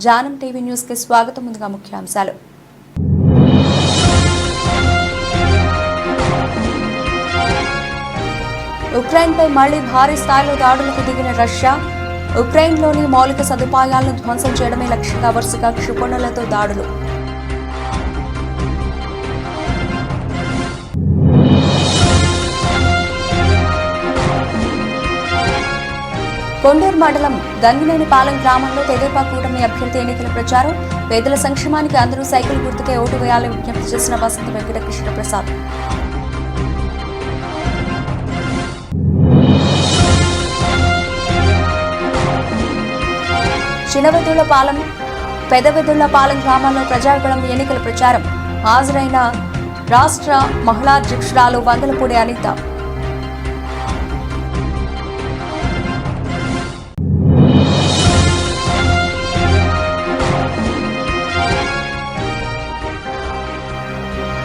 జానం TV news కి స్వాగతం. ముందుగా ముఖ్యాంశాలు. ఉక్రెయిన్పై మళ్లీ భారీ స్థాయిలో దాడులకు దిగిన రష్యా. ఉక్రెయిన్లోని మౌలిక సదుపాయాలను ధ్వంసం చేయడమే లక్ష్యంగా వరుసగా క్షిపణులతో దాడులు. కొండూరు మండలం గంగినేనిపాలెం గ్రామంలో తెదేపా కూటమి అభ్యర్థి ఎన్నికల ప్రచారం. పేదల సంక్షేమానికి అందరూ సైకిల్ గుర్తుకే ఓటు వేయాలని విజ్ఞప్తి చేసిన వసంత వెంకట కృష్ణప్రసాద్. చిన్నవెదుళ్లపాలెం, పెదవెదుళ్లపాలెం గ్రామాల్లో ప్రజాగళం ఎన్నికల ప్రచారం. హాజరైన రాష్ట్ర మహిళా అధ్యక్షురాలు వందలపూడి అనిత.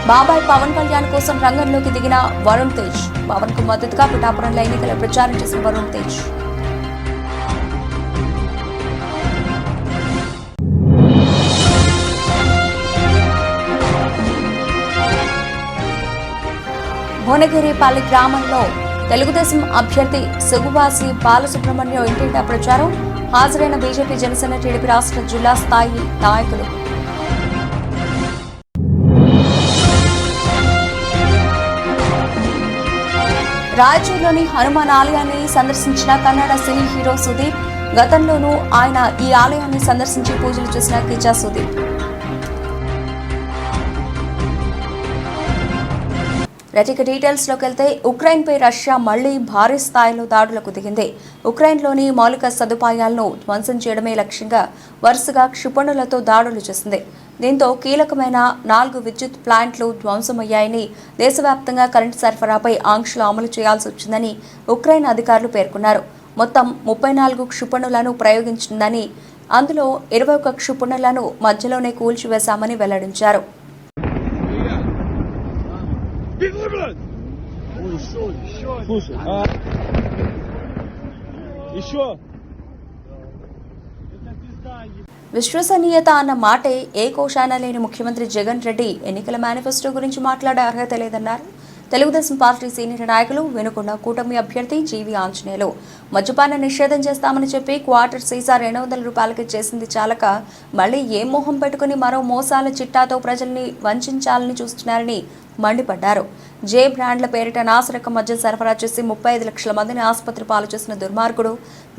బాబాయ్ పవన్ కళ్యాణ్ కోసం రంగంలోకి దిగిన వరుణ్ తేజ్. పవన్ కు మద్దతుగా పిఠాపురంలో ఎన్నికల ప్రచారం చేసిన వరుణ్ తేజ్. భువనగిరిపల్లి గ్రామంలో తెలుగుదేశం అభ్యర్థి సుగువాసి బాలసుబ్రహ్మణ్యం ఇంటింటా ప్రచారం. హాజరైన బీజేపీ, జనసేన, టీడీపీ రాష్ట్ర జిల్లా స్థాయి నాయకులు. రాయచూరులోని హనుమాన్ ఆలయాన్ని సందర్శించిన కన్నడ సినీ హీరో సుదీప్. గతంలోనూ ఆయన ఈ ఆలయాన్ని సందర్శించి పూజలు చేసిన కిచ్చా సుదీప్. రటిక డీటెయిల్స్ లోకి వెళ్తే ఉక్రెయిన్పై రష్యా మళ్లీ భారీ స్థాయిలో దాడులకు దిగింది. ఉక్రెయిన్లోని మౌలిక సదుపాయాలను ధ్వంసం చేయడమే లక్ష్యంగా వరుసగా క్షిపణులతో దాడులు చేసింది. దీంతో కీలకమైన 4 విద్యుత్ ప్లాంట్లు ధ్వంసమయ్యాయని, దేశవ్యాప్తంగా కరెంటు సరఫరాపై ఆంక్షలు అమలు చేయాల్సి వచ్చిందని ఉక్రెయిన్ అధికారులు పేర్కొన్నారు. మొత్తం 34 క్షిపణులను ప్రయోగించిందని, అందులో 21 క్షిపణులను మధ్యలోనే కూల్చివేశామని వెల్లడించారు. విశ్వసనీయత అన్న మాటే ఏ కోశాన లేని ముఖ్యమంత్రి జగన్ రెడ్డి ఎన్నికల మేనిఫెస్టో గురించి మాట్లాడే అర్హత లేదన్నారు. తెలుగుదేశం పార్టీ సీనియర్ నాయకులు వినుకొండ కూటమి అభ్యర్థి జీవి ఆంజనేయులు. మద్యపాన నిషేధం చేస్తామని చెప్పి క్వార్టర్ సీసా 200 రూపాయలకి చేసింది చాలక మళ్లీ ఏం మోహం పెట్టుకుని మరో మోసాల చిట్టాతో ప్రజల్ని వంచాలని చూస్తున్నారని మండిపడ్డారు. జే బ్రాండ్ల పేరిట నాసిరకం మద్యం సరఫరా చేసి 35 లక్షల మందిని ఆసుపత్రి పాలు చేసిన దుర్మార్గుడు,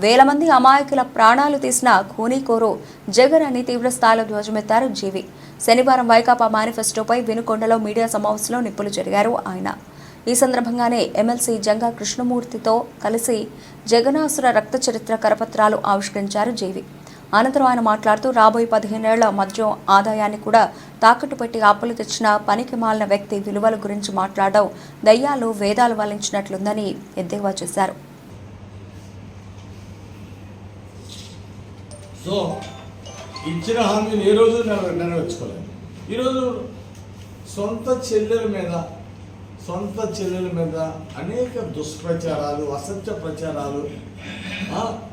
వేల మంది అమాయకుల ప్రాణాలు తీసిన ఖూనీకోరు జగన్ అని తీవ్ర స్థాయిలో ధ్వజమెత్తారు జీవి. శనివారం వైకాపా మేనిఫెస్టోపై వినుకొండలో మీడియా సమావేశంలో నిప్పులు జరిగారు ఆయన. ఈ సందర్భంగానే ఎమ్మెల్సీ జంగా కృష్ణమూర్తితో కలిసి జగనాసుర రక్త చరిత్ర కరపత్రాలు ఆవిష్కరించారు జీవి. అనంతరం ఆయన మాట్లాడుతూ రాబోయే 15 ఏళ్ల మద్యం ఆదాయాన్ని కూడా తాకట్టు పెట్టి అప్పులు తెచ్చిన పనికి మాలిన వ్యక్తి విలువల గురించి మాట్లాడడం దయ్యాలు వేదాలు వల్లించినట్లుందని ఎద్దేవా చేశారు. సో ఇచ్చిన హామీని ఏ రోజు నెరవేర్చుకోలేదు. ఈరోజు సొంత చెల్లెల మీద అనేక దుష్ప్రచారాలు, అసత్య ప్రచారాలు,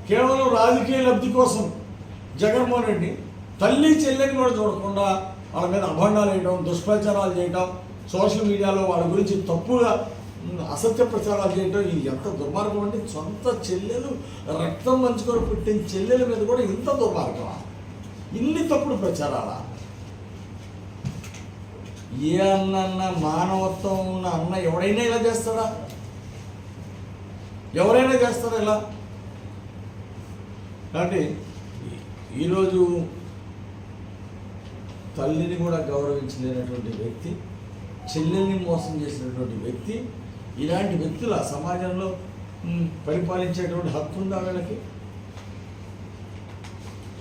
కేవలం రాజకీయ లబ్ధి కోసం జగన్మోహన్ రెడ్డి తల్లి చెల్లెని కూడా చూడకుండా వాళ్ళ మీద అభండాలు వేయడం, దుష్ప్రచారాలు చేయడం, సోషల్ మీడియాలో వాళ్ళ గురించి తప్పుగా అసత్య ప్రచారాలు చేయడం, ఇది ఎంత దుర్మార్గం అంటే సొంత చెల్లెలు రక్తం మంచుకొని పుట్టిన చెల్లెల మీద కూడా ఇంత దుర్మార్గమా? ఇన్ని తప్పుడు ప్రచారాలా? ఏ అన్న మానవత్వం ఉన్న అన్న ఎవడైనా ఇలా చేస్తాడా? ఎవరైనా చేస్తారా ఇలా? కాబట్టి ఈరోజు తల్లిని కూడా గౌరవించలేనటువంటి వ్యక్తి, చెల్లెల్ని మోసం చేసినటువంటి వ్యక్తి, ఇలాంటి వ్యక్తుల సమాజంలో పరిపాలించేటువంటి హక్కు ఉందా వీళ్ళకి?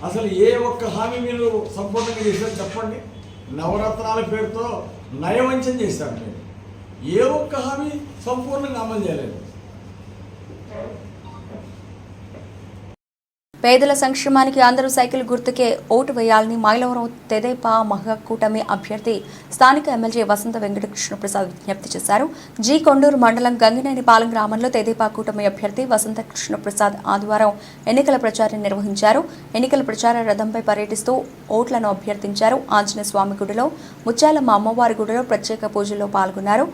అసలు ఏ ఒక్క హామీ మీరు సంపూర్ణంగా చేశారు చెప్పండి? నవరత్నాల పేరుతో నయవంచన చేశారు మీరు. ఏ ఒక్క హామీ సంపూర్ణంగా అమలు చేయలేదు. పేదల సంక్షేమానికి అందరూ సైకిల్ గుర్తుకే ఓటు వేయాలని మైలవరం తెదేపా మహాకూటమి అభ్యర్థి స్థానిక ఎమ్మెల్యే వసంత వెంకటకృష్ణ ప్రసాద్ విజ్ఞప్తి చేశారు. జి కొండూరు మండలం గంగినేనిపాలెం గ్రామంలో తెదేపా కూటమి అభ్యర్థి వసంత కృష్ణ ప్రసాద్ ఆదివారం ఎన్నికల ప్రచారం నిర్వహించారు. ఎన్నికల ప్రచార రథంపై పర్యటిస్తూ ఓట్లను అభ్యర్థించారు. ఆంజనేయ స్వామి గుడిలో, ముత్యాలమ్మ అమ్మవారి గుడిలో ప్రత్యేక పూజల్లో పాల్గొన్నారు.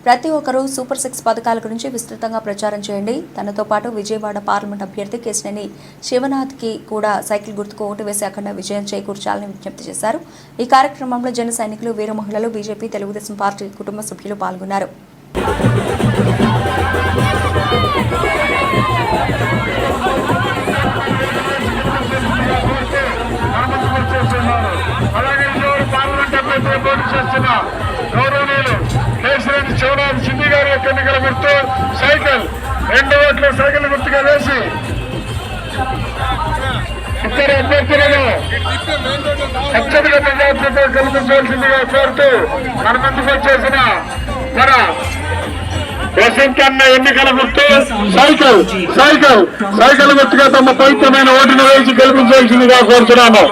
ప్రతి ఒక్కరూ సూపర్ 6 పథకాల గురించి విస్తృతంగా ప్రచారం చేయండి. తనతో పాటు విజయవాడ పార్లమెంట్ అభ్యర్థి కేశినేని శివనాథ్కి కూడా సైకిల్ గుర్తుకు ఓటు వేసి అఖండ విజయం చేకూర్చాలని విజ్ఞప్తి చేశారు. ఈ కార్యక్రమంలో జన సైనికులు, వీర మహిళలు, బీజేపీ, తెలుగుదేశం పార్టీ కుటుంబ సభ్యులు పాల్గొన్నారు. కేశినేని శివనాథ్ సింధి గారి యొక్క ఎన్నికల గుర్తు సైకిల్. 2 ఓట్లు సైకిల్ గుర్తుగా వేసి ఇద్దరు అభ్యర్థులను అత్యధిక మెజార్టీతో గెలిపించవలసిందిగా కోరుతూ మన ముందుకు వచ్చేసిన మన వసంతన్న ఎన్నికల గుర్తు సైకిల్. సైకిల్ సైకిల్ గుర్తుగా తమ పవిత్రమైన ఓటును వేసి గెలిపించవలసిందిగా కోరుతున్నాము.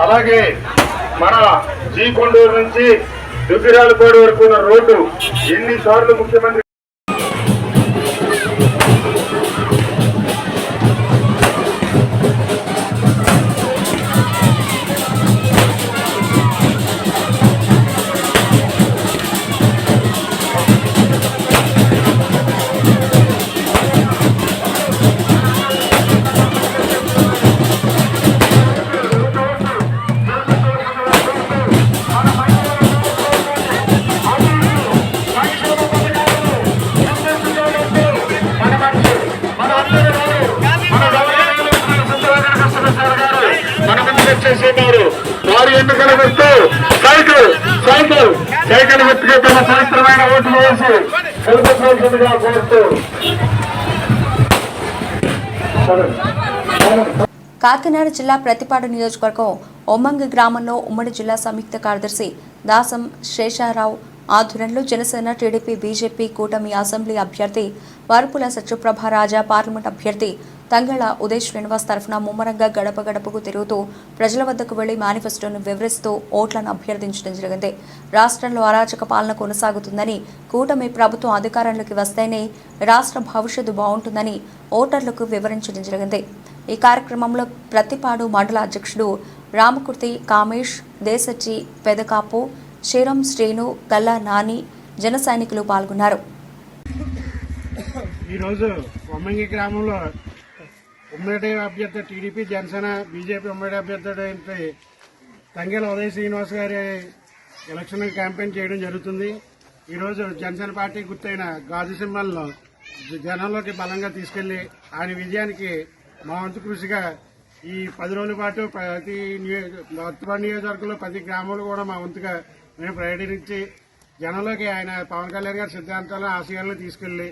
అలాగే మన జీ కొండూరు నుంచి దుగ్గిరాలపాడు వరకు ఉన్న రోడ్డు ఎన్నిసార్లు ముఖ్యమంత్రి వారి ఎన్నికల గుర్తు సైకిల్. సైకిల్ సైకిల్ గుర్తుగా తమ పవిత్రమైన ఓట్లు వేసి గెలిపించవలసిందిగా కోరుతూ కాకినాడ జిల్లా ప్రతిపాడు నియోజకవర్గం ఒమ్మంగి గ్రామంలో ఉమ్మడి జిల్లా సంయుక్త కార్యదర్శి దాసం శేషారావు ఆధ్వర్యంలో జనసేన, టీడీపీ, బీజేపీ కూటమి అసెంబ్లీ అభ్యర్థి వరపుల సత్యప్రభ రాజా, పార్లమెంట్ అభ్యర్థి తంగళ ఉదయ్ శ్రీనివాస్ తరఫున ముమ్మరంగా గడప గడపకు తిరుగుతూ ప్రజల వద్దకు వెళ్లి మేనిఫెస్టోను వివరిస్తూ ఓట్లను అభ్యర్థించడం జరిగింది. రాష్ట్రంలో అరాచక పాలన కొనసాగుతుందని, కూటమి ప్రభుత్వం అధికారంలోకి వస్తేనే రాష్ట్ర భవిష్యత్తు బాగుంటుందని ఓటర్లకు వివరించడం జరిగింది. ఈ కార్యక్రమంలో ప్రతిపాడు మండల అధ్యక్షుడు రామకుర్తి కామేష్, దేశచి పెదకాపు, శ్రీరం శ్రీను, గల్లా నాని, జన సైనికులు పాల్గొన్నారు. ఈరోజు ఒమ్మంగి గ్రామంలో ఉమ్మడి అభ్యర్థి టీడీపీ, జనసేన, బీజేపీ ఉమ్మడి అభ్యర్థి తంగెల ఉదయ్ శ్రీనివాస్ గారి ఎలక్షన్ క్యాంపెయిన్ చేయడం జరుగుతుంది. ఈరోజు జనసేన పార్టీ గుర్తైన గాజు సింబల్ను జనంలోకి బలంగా తీసుకెళ్లి ఆయన విజయానికి మా వంతు కృషిగా ఈ 10 రోజుల పాటు ప్రతి నియోజకవర్గంలో ప్రతి గ్రామంలో కూడా మా వంతుగా మేము పర్యటించి జనంలోకి ఆయన పవన్ కళ్యాణ్ గారి సిద్ధాంతాలను, ఆశయాలను తీసుకెళ్లి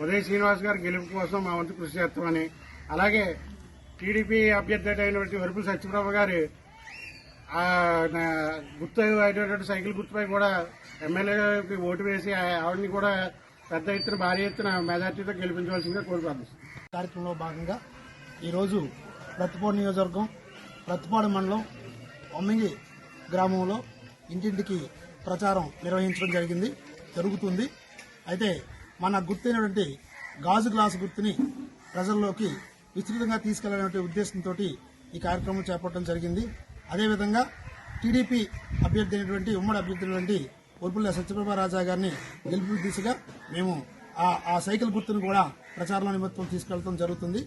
ఉదయ్ శ్రీనివాస్ గారి గెలుపు కోసం మా వంతు కృషి చేస్తామని, అలాగే టీడీపీ అభ్యర్థి అయినటువంటి వరపుల సత్యప్రభ గారి గుర్తు అయినటువంటి సైకిల్ గుర్తుపై కూడా ఎమ్మెల్యేకి ఓటు వేసి ఆవిడని కూడా పెద్ద ఎత్తున, భారీ ఎత్తున మెజార్టీతో గెలిపించవలసిందిగా కోరుకుంటున్నాం. కార్యక్రమంలో భాగంగా ఈరోజు ప్రతిపాడు నియోజకవర్గం ప్రతిపాడు మండలం ఒమ్మంగి గ్రామంలో ఇంటింటికి ప్రచారం నిర్వహించడం జరుగుతుంది. అయితే మన గుర్తైనటువంటి గాజు గ్లాసు గుర్తుని ప్రజల్లోకి విస్తృతంగా తీసుకెళ్లాలనే ఉద్దేశంతో ఈ కార్యక్రమం చేపట్టడం జరిగింది. అదేవిధంగా టీడీపీ అభ్యర్థి అయినటువంటి ఉమ్మడి అభ్యర్థి అయినటువంటి వరపుల సత్యప్రభ రాజా గారిని గెలుపు దిశగా మేము ఆ సైకిల్ గుర్తును కూడా ప్రచారంలో నిమిత్తం తీసుకెళ్లడం జరుగుతుంది.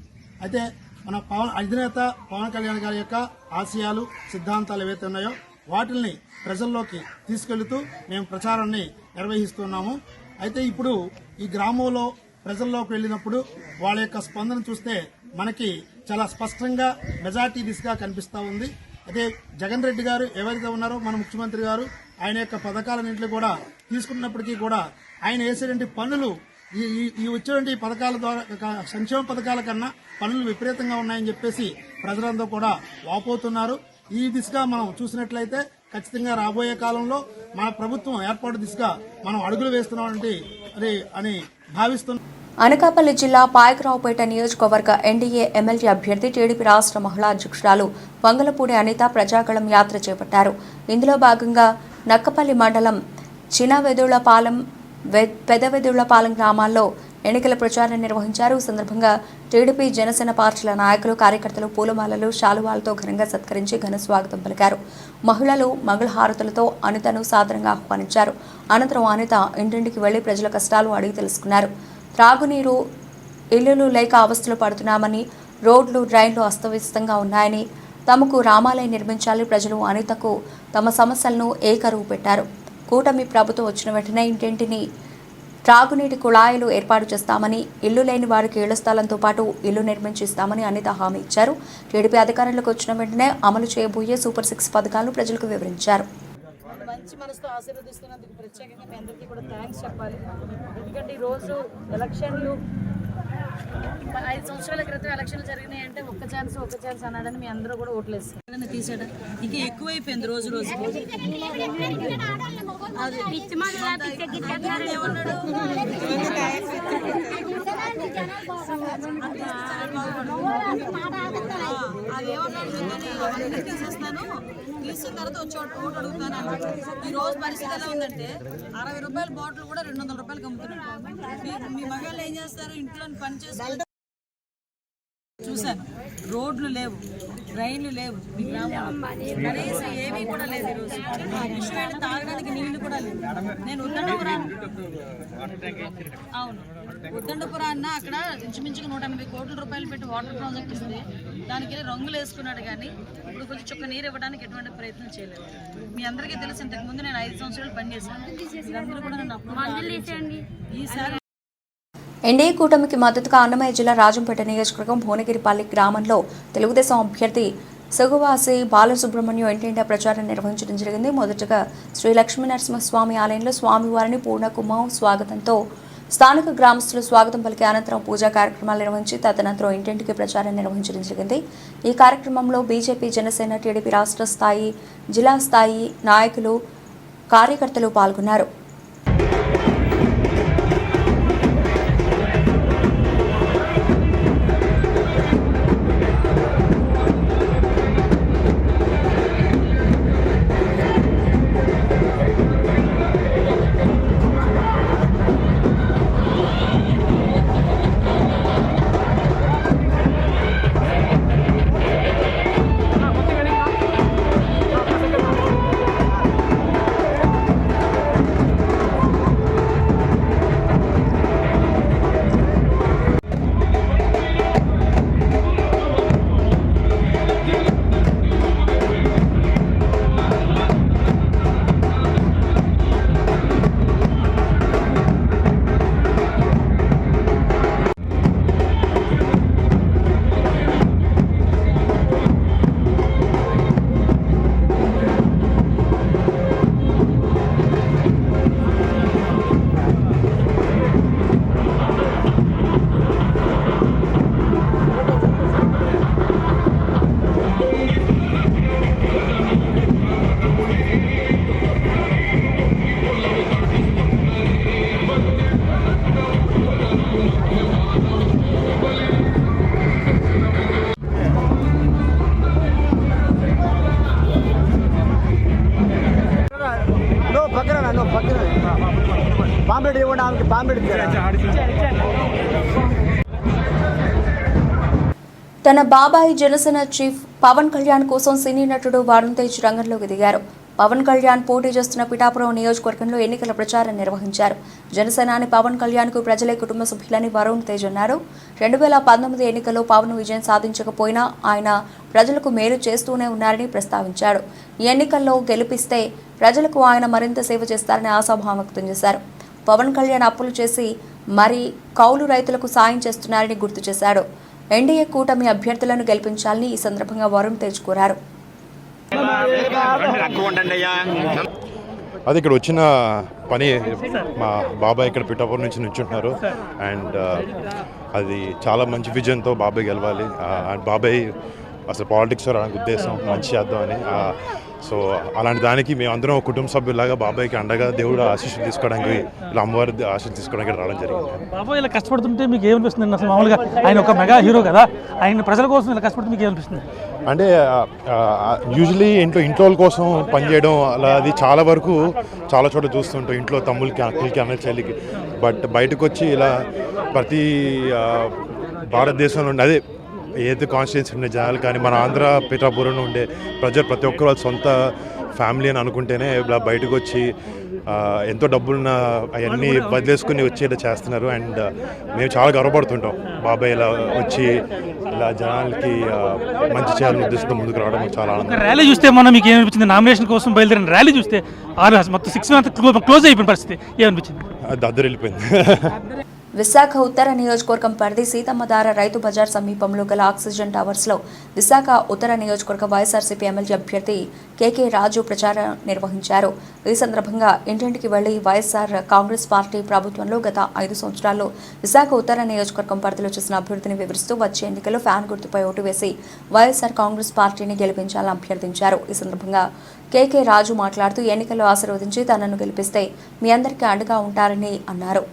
అయితే మన అధినేత పవన్ కళ్యాణ్ గారి యొక్క ఆశయాలు, సిద్ధాంతాలు ఏవైతే ఉన్నాయో వాటిల్ని ప్రజల్లోకి తీసుకెళ్తూ మేము ప్రచారాన్ని నిర్వహిస్తున్నాము. అయితే ఇప్పుడు ఈ గ్రామంలో ప్రజల్లోకి వెళ్ళినప్పుడు వాళ్ళ యొక్క స్పందన చూస్తే మనకి చాలా స్పష్టంగా మెజార్టీ దిశగా కనిపిస్తూ ఉంది. అయితే జగన్ రెడ్డి గారు ఎవరైతే ఉన్నారో మన ముఖ్యమంత్రి గారు ఆయన యొక్క పథకాలన్నింటినీ కూడా తీసుకున్నప్పటికీ కూడా ఆయన వేసేటువంటి పనులు ఈ వచ్చేటువంటి పథకాల ద్వారా సంక్షేమ పథకాల కన్నా పనులు విపరీతంగా ఉన్నాయని చెప్పేసి ప్రజలందరూ కూడా వాపోతున్నారు. ఈ దిశగా మనం చూసినట్లయితే ఖచ్చితంగా రాబోయే కాలంలో మన ప్రభుత్వం ఏర్పాటు దిశగా మనం అడుగులు వేస్తున్నామంటే అని భావిస్తున్నాం. అనకాపల్లి జిల్లా పాయకరావుపేట నియోజకవర్గ ఎన్డీఏ ఎమ్మెల్యే అభ్యర్థి టీడీపీ రాష్ట్ర మహిళా అధ్యక్షురాలు వంగలపూడి అనిత ప్రజాగళం యాత్ర చేపట్టారు. ఇందులో భాగంగా నక్కపల్లి మండలం చినవెదుళ్లపాలెం, పెదవెదుళ్లపాలెం గ్రామాల్లో ఎన్నికల ప్రచారం నిర్వహించారు. ఈ సందర్భంగా టీడీపీ, జనసేన పార్టీల నాయకులు, కార్యకర్తలు పూలమాలలు, శాలువాలతో ఘనంగా సత్కరించి ఘన స్వాగతం పలికారు. మహిళలు మంగళహారతులతో అనితను సాదరంగా ఆహ్వానించారు. అనంతరం అనిత ఇంటింటికి వెళ్లి ప్రజల కష్టాలు అడిగి తెలుసుకున్నారు. త్రాగునీరు, ఇళ్లు లేక అవస్థలు పడుతున్నామని, రోడ్లు, డ్రైన్లు అస్తవ్యస్తంగా ఉన్నాయని, తమకు రామాలయం నిర్మించాలి, ప్రజలు అనితకు తమ సమస్యలను ఏకరువు పెట్టారు. కూటమి ప్రభుత్వం వచ్చిన వెంటనే ఇంటింటిని త్రాగునీటి కుళాయిలు ఏర్పాటు చేస్తామని, ఇల్లు లేని వారికి ఇళ్ల స్థలంతో పాటు ఇల్లు నిర్మించిస్తామని అనిత హామీ ఇచ్చారు. టీడీపీ అధికారంలోకి వచ్చిన వెంటనే అమలు చేయబోయే సూపర్ 6 పథకాలను ప్రజలకు వివరించారు. మంచి మనసుతో ఆశీర్వదిస్తున్నందుకు ప్రత్యేకంగా మీ అందరికీ కూడా థ్యాంక్స్ చెప్పాలి. ఎందుకంటే ఈరోజు ఎలక్షన్లు 5 సంవత్సరాల క్రితం ఎలక్షన్లు జరిగినాయి అంటే ఒక్క ఛాన్స్ అన్నాడని మీ అందరూ కూడా ఓట్లేస్తారు. తీసాడు ఇంకా ఎక్కువైపోయింది రోజు రోజు. తీసేస్తాను, తీసిన తర్వాత వచ్చి ఓటు అడుగుతాను అన్నాడు. ఈ రోజు పరిస్థితి ఎలా ఉందంటే 60 రూపాయల బాటిల్ కూడా 200 రూపాయలకి అమ్ముతున్నాడు. మీ మగాళ్ళు ఏం చేస్తారు? ఇంట్లో పని చేస్తారు. చూశాను, రోడ్లు లేవు, డ్రైన్లు లేవు, మీ గ్రామంలో కనీసం ఏమీ కూడా లేదు. ఈరోజు విషయాలు తాగడానికి నీళ్లు కూడా లేవు. నేను ఉద్దండపురాన్న అక్కడ ఇంచుమించుగా 180 కోట్ల రూపాయలు పెట్టి వాటర్ ప్రాజెక్ట్ ఇస్తే దానికి రంగులు వేసుకున్నాడు, కానీ ఇప్పుడు కొంచెం చుక్క నీరు ఇవ్వడానికి ఎటువంటి ప్రయత్నం చేయలేదు. మీ అందరికీ తెలుసు, ఇంతకుముందు నేను 5 సంవత్సరాలు పనిచేశాను. అందరూ కూడా నన్ను అప్పుడు ఈసారి ఎన్డీఏ కూటమికి మద్దతుగా అన్నమయ్య జిల్లా రాజంపేట నియోజకవర్గం భువనగిరిపల్లి గ్రామంలో తెలుగుదేశం అభ్యర్థి సుగువాసి బాలసుబ్రహ్మణ్యం ఇంటింటా ప్రచారం నిర్వహించడం జరిగింది. మొదటగా శ్రీ లక్ష్మీ నరసింహస్వామి ఆలయంలో స్వామివారిని పూర్ణకుమం స్వాగతంతో స్థానిక గ్రామస్తులు స్వాగతం పలికి అనంతరం పూజా కార్యక్రమాలు నిర్వహించి తదనంతరం ఇంటింటికి ప్రచారం నిర్వహించడం జరిగింది. ఈ కార్యక్రమంలో బీజేపీ, జనసేన, టీడీపీ రాష్ట్ర స్థాయి, జిల్లా స్థాయి నాయకులు, కార్యకర్తలు పాల్గొన్నారు. తన బాబాయి జనసేన చీఫ్ పవన్ కళ్యాణ్ కోసం సినీ నటుడు వరుణ్ తేజ్ రంగంలోకి దిగారు. పవన్ కళ్యాణ్ పోటీ చేస్తున్న పిఠాపురం నియోజకవర్గంలో ఎన్నికల ప్రచారం నిర్వహించారు. జనసేనాని పవన్ కళ్యాణ్ కు ప్రజలే కుటుంబ సభ్యులని వరుణ్ తేజ్ అన్నారు. 2019 ఎన్నికల్లో పవన్ విజయం సాధించకపోయినా ఆయన ప్రజలకు మేలు చేస్తూనే ఉన్నారని ప్రస్తావించాడు. ఈ ఎన్నికల్లో గెలిపిస్తే ప్రజలకు ఆయన మరింత సేవ చేస్తారని ఆశాభావం వ్యక్తం చేశారు. పవన్ కళ్యాణ్ అప్పులు చేసి మరి కౌలు రైతులకు సాయం చేస్తున్నారని గుర్తు చేశాడు. ఎన్డీఏ కూటమి అభ్యర్థులను గెలిపించాలని ఈ సందర్భంగా వరుణ్ తేజ్ కోరారు. అది ఇక్కడ వచ్చిన పని మా బాబాయ్ ఇక్కడ పిఠాపురం నుంచి నిల్చుంటున్నారు అండ్ అది చాలా మంచి విజన్తో బాబాయ్ గెలవాలి. బాబాయ్ అసలు పాలిటిక్స్ రావడానికి ఉద్దేశం మంచి చేద్దామని. సో అలాంటి దానికి మేమందరం కుటుంబ సభ్యులాగా బాబాయ్కి అండగా దేవుడు ఆశీస్సులు తీసుకోవడానికి, ఇలా అమ్మవారి ఆశీస్సులు తీసుకోవడానికి రావడం జరిగింది. బాబాయ్ ఇలా కష్టపడుతుంటే మీకు ఏమనిపిస్తుంది? అసలు మామూలుగా ఆయన ఒక మెగా హీరో కదా, ఆయన ప్రజల కోసం ఇలా కష్టపడుతుంటే మీకు ఏమనిపిస్తుంది? అంటే యూజువలీ ఇంట్లో వాళ్ళ కోసం పనిచేయడం అలా అది చాలా వరకు చాలా చోట్ల చూస్తుంటాం, ఇంట్లో తమ్ముళ్ళకి అక్కలకి అన్న చెల్లికి. బట్ బయటకు వచ్చి ఇలా ప్రతి భారతదేశంలో ఉండే అదే ఏదైతే కాన్స్టిట్యున్సీ ఉండే జనాలు కానీ మన ఆంధ్ర పిఠాపురంలో ఉండే ప్రజలు ప్రతి ఒక్కరు వాళ్ళ సొంత ఫ్యామిలీ అని అనుకుంటేనే ఇలా బయటకు వచ్చి ఎంతో డబ్బులున్న అవన్నీ వదిలేసుకుని వచ్చి ఇలా చేస్తున్నారు. అండ్ మేము చాలా గర్వపడుతుంటాం బాబాయ్ ఇలా వచ్చి ఇలా జనాలకి మంచి చేయాలని ఉద్దేశంతో ముందుకు రావడం చాలా ఆనందం. ర్యాలీ చూస్తే మనం మీకు ఏమనిపించింది? నామినేషన్ కోసం బయలుదేరిన ర్యాలీ చూస్తే మొత్తం 6 months క్లోజ్ అయిపోయిన పరిస్థితి ఏమనిపించింది? దద్దరు వెళ్ళిపోయింది. విశాఖ ఉత్తర నియోజకవర్గం పరిధి సీతమ్మధార రైతు బజార్ సమీపంలో గల ఆక్సిజన్ టవర్స్లో విశాఖ ఉత్తర నియోజకవర్గ వైఎస్ఆర్సీపీ ఎమ్మెల్యే అభ్యర్థి కేకే రాజు ప్రచారం నిర్వహించారు. ఈ సందర్భంగా ఇంటింటికి వెళ్లి వైఎస్ఆర్ కాంగ్రెస్ పార్టీ ప్రభుత్వంలో గత 5 సంవత్సరాల్లో విశాఖ ఉత్తర నియోజకవర్గం పరిధిలో చేసిన అభివృద్ధిని వివరిస్తూ వచ్చే ఎన్నికల్లో ఫ్యాన్ గుర్తుపై ఓటు వేసి వైఎస్ఆర్ కాంగ్రెస్ పార్టీని గెలిపించాలని అభ్యర్థించారు. ఈ సందర్భంగా కేకే రాజు మాట్లాడుతూ ఎన్నికల్లో ఆశీర్వదించి తనను గెలిపిస్తే మీ అందరికీ అండగా ఉంటారని అన్నారు.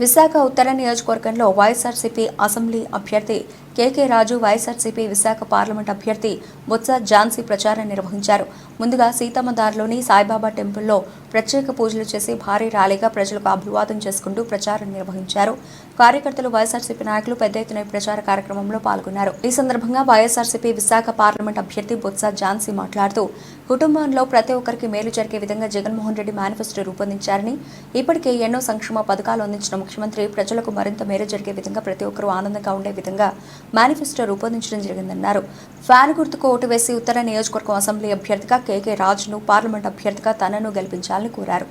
విశాఖ ఉత్తర నియోజకవర్గంలో వైఎస్ఆర్సీపీ అసెంబ్లీ అభ్యర్థి కేకే రాజు, వైఎస్ఆర్సీపీ విశాఖ పార్లమెంట్ అభ్యర్థి బొత్స ఝాన్సీ ప్రచారం నిర్వహించారు. ముందుగా సీతమ్మధారలోని సాయిబాబా టెంపుల్లో ప్రత్యేక పూజలు చేసి భారీ ర్యాలీగా ప్రజలకు అభివాదం చేసుకుంటూ ప్రచారం నిర్వహించారు. కార్యకర్తలు, వైఎస్ఆర్సీపీ నాయకులు పెద్ద ఎత్తున ప్రచార కార్యక్రమంలో పాల్గొన్నారు. ఈ సందర్భంగా వైఎస్ఆర్సీపీ విశాఖ పార్లమెంట్ అభ్యర్థి బొత్స ఝాన్సీ మాట్లాడుతూ కుటుంబంలో ప్రతి ఒక్కరికి మేలు జరిగే విధంగా జగన్మోహన్ రెడ్డి మేనిఫెస్టో రూపొందించారని, ఇప్పటికే ఎన్నో సంక్షేమ పథకాలు అందించిన ముఖ్యమంత్రి ప్రజలకు మరింత మేలు జరిగే విధంగా ప్రతి ఒక్కరూ ఆనందంగా ఉండే విధంగా మేనిఫెస్టో రూపొందించడం జరిగిందన్నారు. ఫ్యాన్ గుర్తుకు ఓటు వేసి ఉత్తర నియోజకవర్గం అసెంబ్లీ అభ్యర్థిగా కేకే రాజును, పార్లమెంట్ అభ్యర్థిగా తనను గెలిపించాలని కోరారు.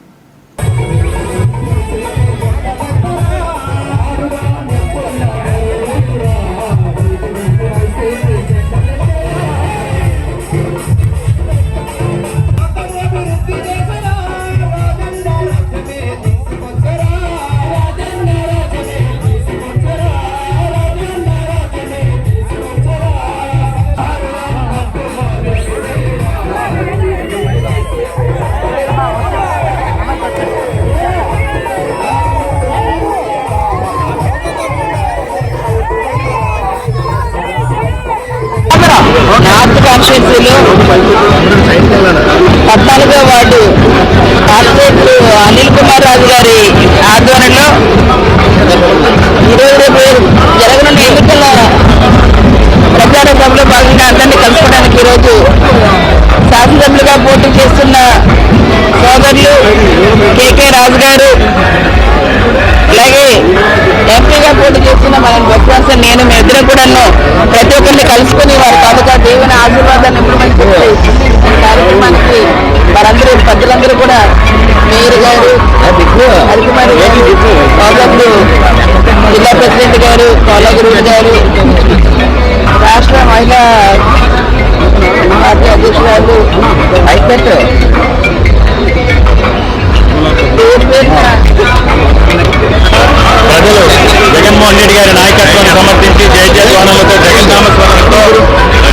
నార్త్ కాన్స్టిట్యున్సీలో 14వ వార్డు కార్పొరేటర్ అనిల్ కుమార్ రాజు గారి ఆధ్వర్యంలో ఈరోజు జరగనున్న ఎన్నికల ప్రచార సభలో భాగంగా అందరినీ కలుసుకోవడానికి ఈరోజు శాసనసభ్యులుగా పోటీ చేస్తున్న సోదరులు కేకే రాజు గారు, అలాగే ఎంపీగా పోటీ చేస్తున్న మన బొత్స, నేను మీ ఇద్దరు కూడా ప్రతి ఒక్కరిని కలుసుకుని వారి తాలూకా దేవుని ఆశీర్వాదాన్ని ఇంప్లిమెంట్ చేసి ఈ కార్యక్రమానికి వారందరూ పెద్దలందరూ కూడా మేయర్ గారు, అధికుమారి గారు, సోదరులు జిల్లా ప్రెసిడెంట్ గారు, కోలాగురు గారు, రాష్ట్ర మహిళా పార్టీ అధ్యక్షురాలు ప్రజలు జగన్మోహన్ రెడ్డి గారి నాయకత్వాన్ని సమర్థించి జయజయధ్వానాలతో జగన్నామస్మరణతో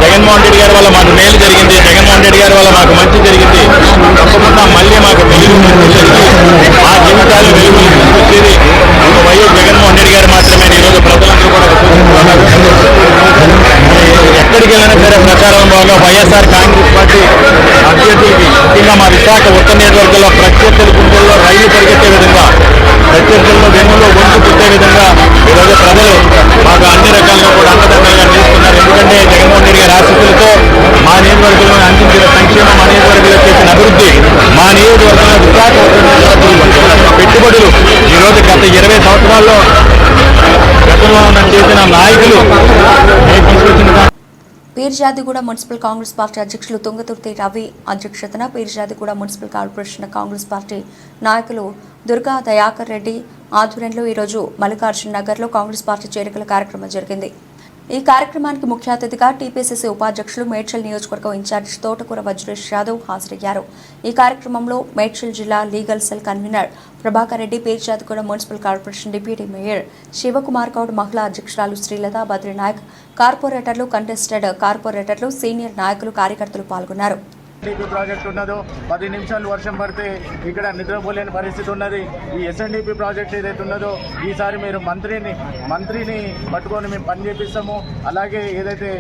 జగన్మోహన్ రెడ్డి గారి వల్ల మాకు మేలు జరిగింది, జగన్మోహన్ రెడ్డి గారి వల్ల మాకు మంచి జరిగింది, తప్పకుండా మళ్ళీ మాకు వెలుగు మా జీవితాలు వెలుగు తీసుకొచ్చేది ఒక వైఎస్ జగన్మోహన్ రెడ్డి గారు మాత్రమే మేర ప్రచారం భాగంగా వైఎస్ఆర్ కాంగ్రెస్ పార్టీ అభ్యర్థులకి ముఖ్యంగా మా విశాఖ ఉత్తర నియోజకవర్గంలో ప్రత్యర్థుల గుండెల్లో రైలు పరిగెత్తే విధంగా ప్రత్యర్థుల్లో వెన్నులో ఒంటు పుట్టే విధంగా ఈరోజు ప్రజలు మాకు అన్ని రకాలుగా కూడా అండదండలుగా నిలుస్తున్నారు. ఎందుకంటే జగన్మోహన్ రెడ్డి గారి ఆశీస్సులతో మా నియోజకవర్గంలో అందించిన సంక్షేమం, మా నియోజకవర్గంలో చేసిన అభివృద్ధి, మా నియోజకవర్గంలో విశాఖ పెట్టుబడులు ఈరోజు గత 20 సంవత్సరాల్లో గతంలో చేసిన నాయకులు తీసుకొచ్చిన పీర్జాదిగూడ మున్సిపల్ కాంగ్రెస్ పార్టీ అధ్యక్షులు తుంగతుర్తి రవి అధ్యక్షతన Peerzadiguda municipal corporation Congress party నాయకులు దుర్గా దయాకర్ రెడ్డి ఆధ్వర్యంలో ఈరోజు మల్లికార్జున నగర్లో కాంగ్రెస్ పార్టీ చేరికల కార్యక్రమం జరిగింది. ఈ కార్యక్రమానికి ముఖ్య అతిథిగా టీపీసీసీ ఉపాధ్యక్షులు మేడ్చల్ నియోజకవర్గం ఇన్ఛార్జ్ తోటకూర వజ్రేష్ యాదవ్ హాజరయ్యారు. ఈ కార్యక్రమంలో మేడ్చల్ జిల్లా legal cell convener Prabhakar Reddy, Peerzadiguda municipal corporation deputy mayor Shivakumar Goud, మహిళా అధ్యక్షురాలు శ్రీలత బద్రీనాయక్, కార్పొరేటర్లు, కంటెస్టెడ్ కార్పొరేటర్లు, సీనియర్ నాయకులు, కార్యకర్తలు పాల్గొన్నారు. ఎస్ఎన్డిపి ప్రాజెక్ట్ ఉన్నదో 10 నిమిషాలు వర్షం పడితే ఇక్కడ నిద్రపోలేని పరిస్థితి ఉన్నది. ఈ ఎస్ఎన్డిపి ప్రాజెక్ట్ ఏదైతే ఉన్నదో ఈసారి మీరు మంత్రిని పట్టుకొని మేము పని చేపిస్తాము. అలాగే ఏదైతే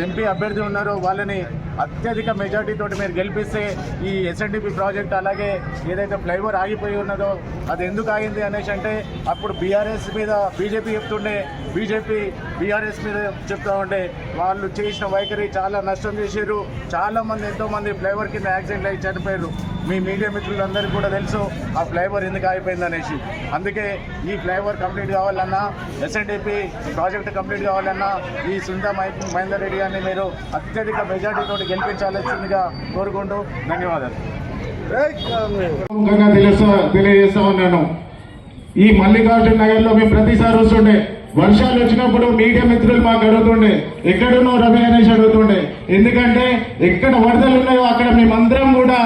ఎంపీ అభ్యర్థి ఉన్నారో వాళ్ళని అత్యధిక మెజార్టీతో మీరు గెలిపిస్తే ఈ ఎస్ఎన్డిపి ప్రాజెక్ట్ అలాగే ఏదైతే ఫ్లైఓవర్ ఆగిపోయి ఉన్నదో అది ఎందుకు ఆగింది అనేసి అంటే అప్పుడు బీఆర్ఎస్ మీద బీజేపీ చెప్తుండే, బీజేపీ బీఆర్ఎస్ మీద చెప్తా ఉండే వాళ్ళు చేసిన వైఖరి చాలా నష్టం చేశారు. చాలామంది ఎంతోమంది ఫ్లైఓవర్ కింద యాక్సిడెంట్ అయ్యి చనిపోయారు. మీ మీడియా మిత్రులందరికీ కూడా తెలుసు ఆ ఫ్లైఓవర్ ఎందుకు ఆగిపోయింది అనేసి. అందుకే ఈ ఫ్లైఓవర్ కంప్లీట్ కావాలన్నా, ఎస్ఎన్డిపి ప్రాజెక్ట్ కంప్లీట్ కావాలన్నా ఈ సుందా మహేందర్ రెడ్డి గారిని మీరు అత్యధిక మెజార్టీతో గెలిపించాల్సిందిగా కోరుకుంటూ ధన్యవాదాలు. తెలియజేస్తా ఉన్నాను. ఈ మల్లికార్జున నగర్లో మేము ప్రతిసారి వస్తుండే, వర్షాలు వచ్చినప్పుడు మీడియా మిత్రులు మాకు అడుగుతుండే ఎక్కడున్నో రవి అనేసి అడుగుతుండే. ఎందుకంటే ఎక్కడ వరదలు ఉన్నాయో అక్కడ మేమందరం కూడా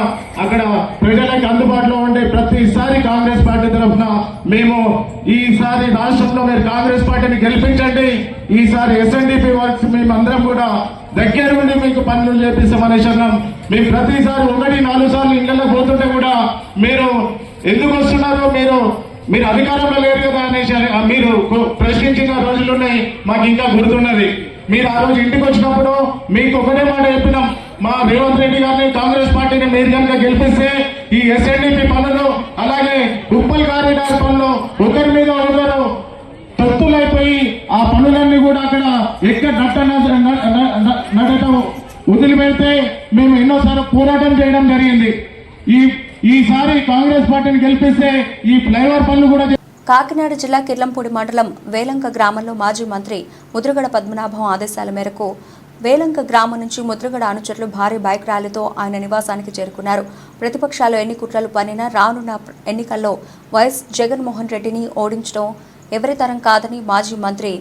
అక్కడ ప్రజలకు అందుబాటులో ఉండే ప్రతిసారి కాంగ్రెస్ పార్టీ తరఫున మేము ఈసారి రాష్ట్రంలో మీరు కాంగ్రెస్ పార్టీని గెలిపించండి, ఈసారి ఎస్ఎన్డిపి వర్క్స్ మేమందరం కూడా దగ్గర ఉండి మీకు పనులు చేపిస్తామనేసి అన్నాం. మేము ప్రతిసారి 1-4 సార్లు ఇళ్లలో పోతుంటే కూడా మీరు ఎందుకు వస్తున్నారో మీరు అధికారంలో లేరు కదా అనేసి మీరు ప్రశ్నించిన రోజులున్నాయి. మాకు ఇంకా గుర్తున్నది. మీరు ఆ రోజు ఇంటికి వచ్చినప్పుడు మీకు ఒకటే మాట చెప్పినాం, మా రేవంత్ రెడ్డి గారిని కాంగ్రెస్ పార్టీని మీరు కనుక గెలిపిస్తే ఈ ఎస్ఎన్డిపి పనులు అలాగే ఉప్పల్ కారిడార్ పనులు ఒకరి మీద ఒకరు తొత్తులైపోయి ఆ పనులన్నీ కూడా అక్కడ ఎక్కడ నడటం వదిలిపెడితే మేము ఎన్నోసార్లు పోరాటం చేయడం జరిగింది. ఈసారి కాంగ్రెస్ పార్టీని గెలిపిస్తే ఈ ఫ్లైఓవర్ పనులు కూడా. కాకినాడ జిల్లా కిర్లంపూడి మండలం వేలంక గ్రామంలో మాజీ మంత్రి ముద్రగడ పద్మనాభం ఆదేశాల మేరకు వేలంక గ్రామం నుంచి ముద్రగడ అనుచరులు భారీ బైక్ ర్యాలీతో ఆయన నివాసానికి చేరుకున్నారు. ప్రతిపక్షాలు ఎన్ని కుట్రలు పనినా రానున్న ఎన్నికల్లో వైఎస్ జగన్మోహన్ రెడ్డిని ఓడించడం ఎవరితరం కాదని మాజీ మంత్రి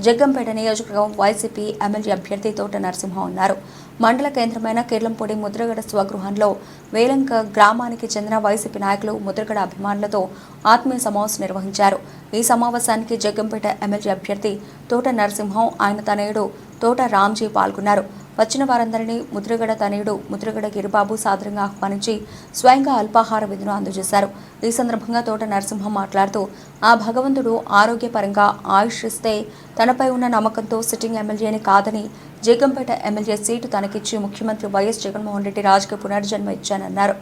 జగ్గంపేట నియోజకవర్గం వైసీపీ ఎమ్మెల్యే అభ్యర్థి తోట నరసింహం అన్నారు. మండల కేంద్రమైన కిర్లంపూడి ముద్రగడ స్వగృహంలో వేలంక గ్రామానికి చెందిన వైసీపీ నాయకులు, ముద్రగడ అభిమానులతో ఆత్మీయ సమావేశం నిర్వహించారు. ఈ సమావేశానికి జగ్గంపేట ఎమ్మెల్యే అభ్యర్థి తోట నరసింహం, ఆయన తనయుడు తోట రామ్జీ పాల్గొన్నారు. వచ్చిన వారందరినీ ముద్రగడ తనయుడు ముద్రగడ గిరిబాబు సాదరంగా ఆహ్వానించి స్వయంగా అల్పాహార విధులు అందజేశారు. ఈ సందర్భంగా తోట నరసింహం మాట్లాడుతూ ఆ భగవంతుడు ఆరోగ్యపరంగా ఆయుష్ ఇస్తే తనపై ఉన్న నమ్మకంతో సిట్టింగ్ ఎమ్మెల్యేని కాదని జగ్గంపేట ఎమ్మెల్యే సీటు తనకిచ్చి ముఖ్యమంత్రి వైఎస్ జగన్మోహన్ రెడ్డి రాజకీయ పునర్జన్మ ఇచ్చానన్నారు.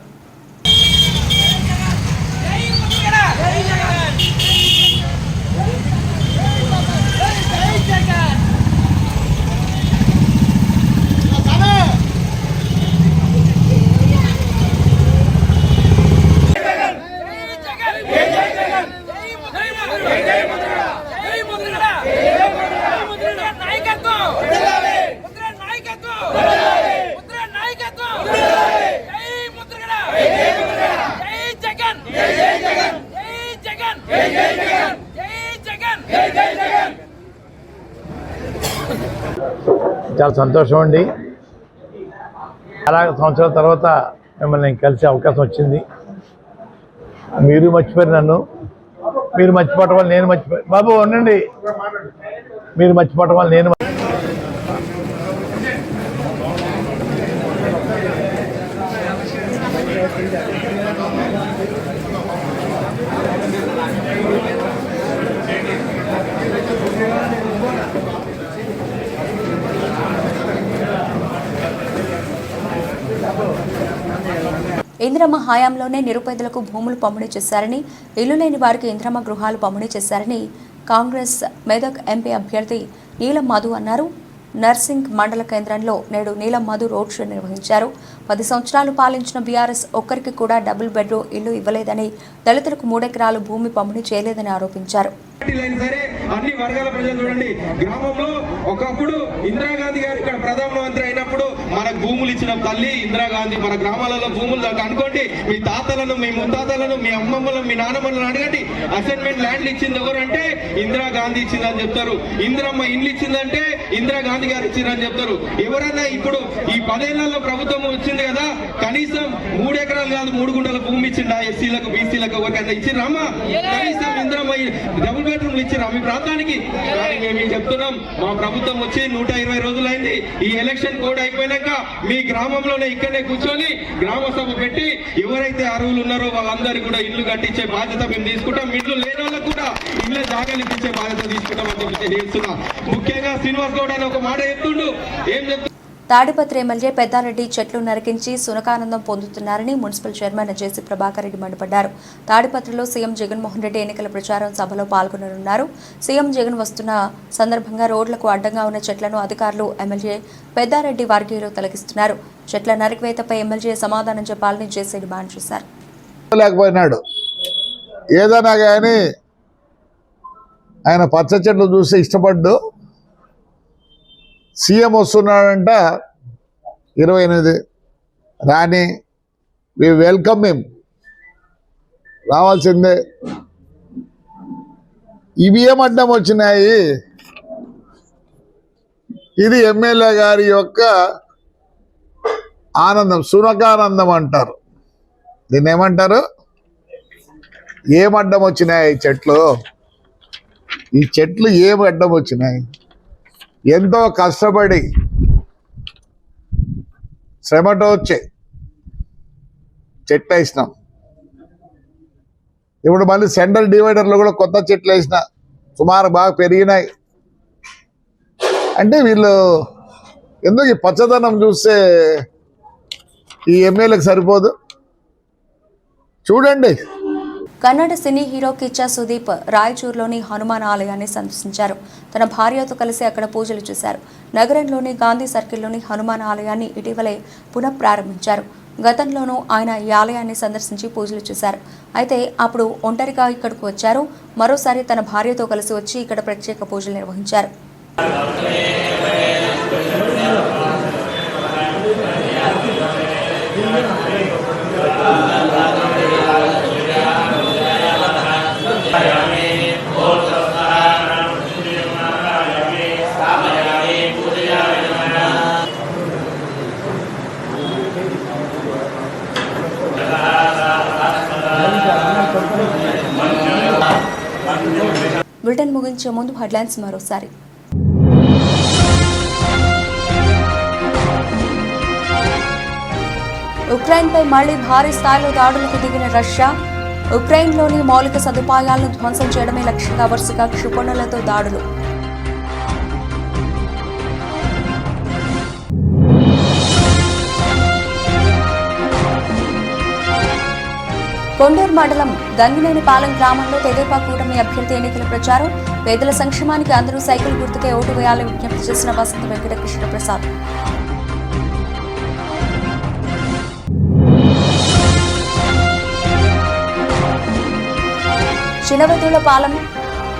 చాలా సంతోషం అండి. చాలా సంవత్సరాల తర్వాత మిమ్మల్ని కలిసే అవకాశం వచ్చింది. మీరు మర్చిపోయారు నన్ను, మీరు మర్చిపోవటం వల్ల నేను మర్చిపోయాను. బాబు ఉండండి, మీరు మర్చిపోవటం వల్ల నేను ఇందిరమ్మ హయాంలోనే నిరుపేదలకు భూములు పంపిణీ చేశారని, ఇల్లు లేని వారికి ఇందిరమ్మ గృహాలు పంపిణీ చేశారని కాంగ్రెస్ మెదక్ ఎంపీ అభ్యర్థి నీలం మధు అన్నారు. నర్సింగ్ మండల కేంద్రంలో నేడు నీలం మధు రోడ్ షో నిర్వహించారు. 10 సంవత్సరాలు పాలించిన బీఆర్ఎస్ ఒక్కరికి కూడా డబుల్ బెడ్రూమ్ ఇల్లు ఇవ్వలేదని, దళితులకు 3 ఎకరాలు భూమి పంపిణీ చేయలేదని ఆరోపించారు. సరే అన్ని వర్గాల ప్రజలు చూడండి, గ్రామంలో ఒకప్పుడు ఇందిరాగాంధీ గారు ఇక్కడ ప్రధానమంత్రి అయినప్పుడు మనకు భూములు ఇచ్చిన తల్లి ఇందిరాగాంధీ. మన గ్రామాలలో భూములు అనుకోండి, మీ తాతలను, మీ ముత్తాతలను, మీ అమ్మమ్మలను, మీ నాన్నమ్మలను అడగండి. అసైన్మెంట్ ల్యాండ్లు ఇచ్చింది ఎవరంటే ఇందిరాగాంధీ ఇచ్చిందని చెప్తారు. ఇందిరమ్మ ఇండ్లు ఇచ్చిందంటే ఇందిరాగాంధీ గారు ఇచ్చిందని చెప్తారు. ఎవరన్నా ఇప్పుడు ఈ 10 ఏళ్లలో ప్రభుత్వం వచ్చింది కదా, కనీసం 3 ఎకరాలు కాదు 3 గుంటల భూమి ఇచ్చిందా ఎస్సీలకు, బీసీలకు ఎవరికైనా ఇచ్చిరమ్మా? కనీసం ఇందిరమ్మ డబుల్ బెడ్రూమ్లు ఇచ్చిరా మీ ప్రాంతానికి? కానీ మేము చెప్తున్నాం, మా ప్రభుత్వం వచ్చి 120 రోజులైంది. ఈ ఎలక్షన్ కోడ్ అయిపోయినాక మీ గ్రామంలోనే ఇక్కడనే కూర్చొని గ్రామ సభ పెట్టి ఎవరైతే అర్హులు ఉన్నారో వాళ్ళందరికీ కూడా ఇల్లు కట్టించే బాధ్యత మేము తీసుకుంటాం. ఇల్లు లేని వాళ్ళకు కూడా ఇళ్ళ జాగాలు ఇప్పించే బాధ్యత తీసుకుంటామని చెప్పి చేస్తున్నా. ముఖ్యంగా శ్రీనివాస్ గౌడ్ అని ఒక మాట చెప్తుండు. ఏం చెప్తు తాడిపత్రి ఎమ్మెల్యే పెద్దారెడ్డి చెట్లు నరికించి సునకానందం పొందుతున్నారని మున్సిపల్ చైర్మన్ జేసీ ప్రభాకర్ రెడ్డి మండిపడ్డారు. తాడిపత్రిలో సీఎం జగన్మోహన్ రెడ్డి ఎన్నికల ప్రచారం సభలో పాల్గొననున్నారు. సీఎం జగన్ వస్తున్న సందర్భంగా రోడ్లకు అడ్డంగా ఉన్న చెట్లను అధికారులు ఎమ్మెల్యే పెద్దారెడ్డి వర్గీయులు తొలగిస్తున్నారు. చెట్ల నరికివేతపై ఎమ్మెల్యే సమాధానం చెప్పాలని జేసీ డిమాండ్ చేశారు. లేకపోయినాడు ఏదైనా కానీ ఆయన పచ్చ చెట్లు చూసి ఇష్టపడ్డు. సీఎం వస్తున్నాడంట 28 రాని, వి వెల్కమ్ హిమ్, రావాల్సిందే. ఇవి ఏం అడ్డం వచ్చినాయి? ఇది ఎమ్మెల్యే గారి యొక్క ఆనందం, సునకానందం అంటారు. దీన్ని ఏమంటారు? ఏం అడ్డం వచ్చినాయి చెట్లు? ఈ చెట్లు ఏం అడ్డం వచ్చినాయి? ఎంతో కష్టపడి శ్రమతో వచ్చే చెట్లు వేసినాం. ఇప్పుడు మళ్ళీ సెంట్రల్ డివైడర్లో కూడా కొత్త చెట్లు వేసిన, సుమారు బాగా పెరిగినాయి. అంటే వీళ్ళు ఎందుకు ఈ పచ్చదనం చూస్తే ఈ ఎమ్మెల్యేకి సరిపోదు? చూడండి. కన్నడ సినీ హీరో కిచ్చా సుదీప్ రాయచూరులోని హనుమాన్ ఆలయాన్ని సందర్శించారు. తన భార్యతో కలిసి అక్కడ పూజలు చేశారు. నగరంలోని గాంధీ సర్కిల్లోని హనుమాన్ ఆలయాన్ని ఇటీవలే పునఃప్రారంభించారు. గతంలోనూ ఆయన ఈ ఆలయాన్ని సందర్శించి పూజలు చేశారు. అయితే అప్పుడు ఒంటరిగా ఇక్కడకు వచ్చారు. మరోసారి తన భార్యతో కలిసి వచ్చి ఇక్కడ ప్రత్యేక పూజలు నిర్వహించారు. బులెటిన్ ముగించే ముందు హెడ్లైన్స్ మరోసారి. ఉక్రెయిన్పై మళ్లీ భారీ స్థాయిలో దాడులకు దిగిన రష్యా. ఉక్రెయిన్లోని మౌలిక సదుపాయాలను ధ్వంసం చేయడమే లక్ష్యంగా వరుసగా క్షిపణులతో దాడులు. కొండూరు మండలం గంగినేనిపాలెం గ్రామంలో తెదేపా కూటమి అభ్యర్థి ఎన్నికల ప్రచారం. పేదల సంక్షేమానికి అందరూ సైకిల్ గుర్తుకే ఓటు వేయాలని విజ్ఞప్తి చేసిన వసంత వెంకటకృష్ణ ప్రసాద్. చిన్నవెద్దుళ్లపాలెం,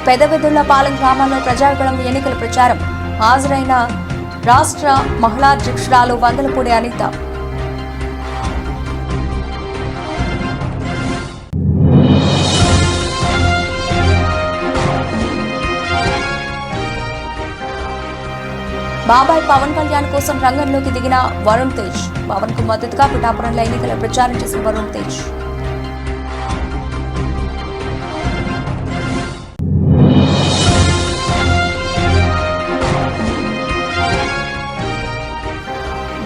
పెదవెద్దుళ్లపాలెం గ్రామాల్లో ప్రజాగళం ఎన్నికల ప్రచారం. హాజరైన రాష్ట్ర మహిళా అధ్యక్షురాలు వందలపూడి అనిత. బాబాయ్ పవన్ కళ్యాణ్ కోసం రంగంలోకి దిగిన వరుణ్ తేజ్. పవన్ కు మద్దతుగా పిఠాపురంలో ఎన్నికల ప్రచారం చేసిన వరుణ్ తేజ్.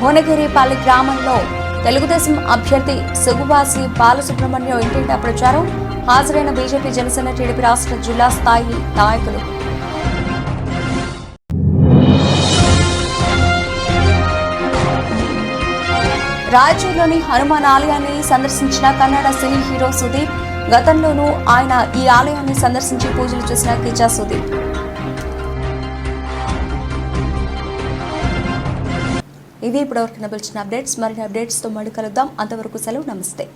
భువనగిరిపల్లి గ్రామంలో తెలుగుదేశం అభ్యర్థి సుగుబాసి బాలసుబ్రహ్మణ్యం ఇంటింటా ప్రచారం. హాజరైన బీజేపీ, జనసేన, టీడీపీ రాష్ట్ర జిల్లా స్థాయి నాయకులు. రాయచూరులోని హనుమాన్ ఆలయాన్ని సందర్శించిన కన్నడ సినీ హీరో సుదీప్. గతంలోనూ ఆయన ఈ ఆలయాన్ని సందర్శించి పూజలు చేసిన కిచ్చా సుదీప్. ఇవి ఇప్పటివరకు లభించిన అప్డేట్స్. మరిన్ని అప్డేట్స్తో మళ్ళీ కలుద్దాం. అంతవరకు సెలవు. నమస్తే.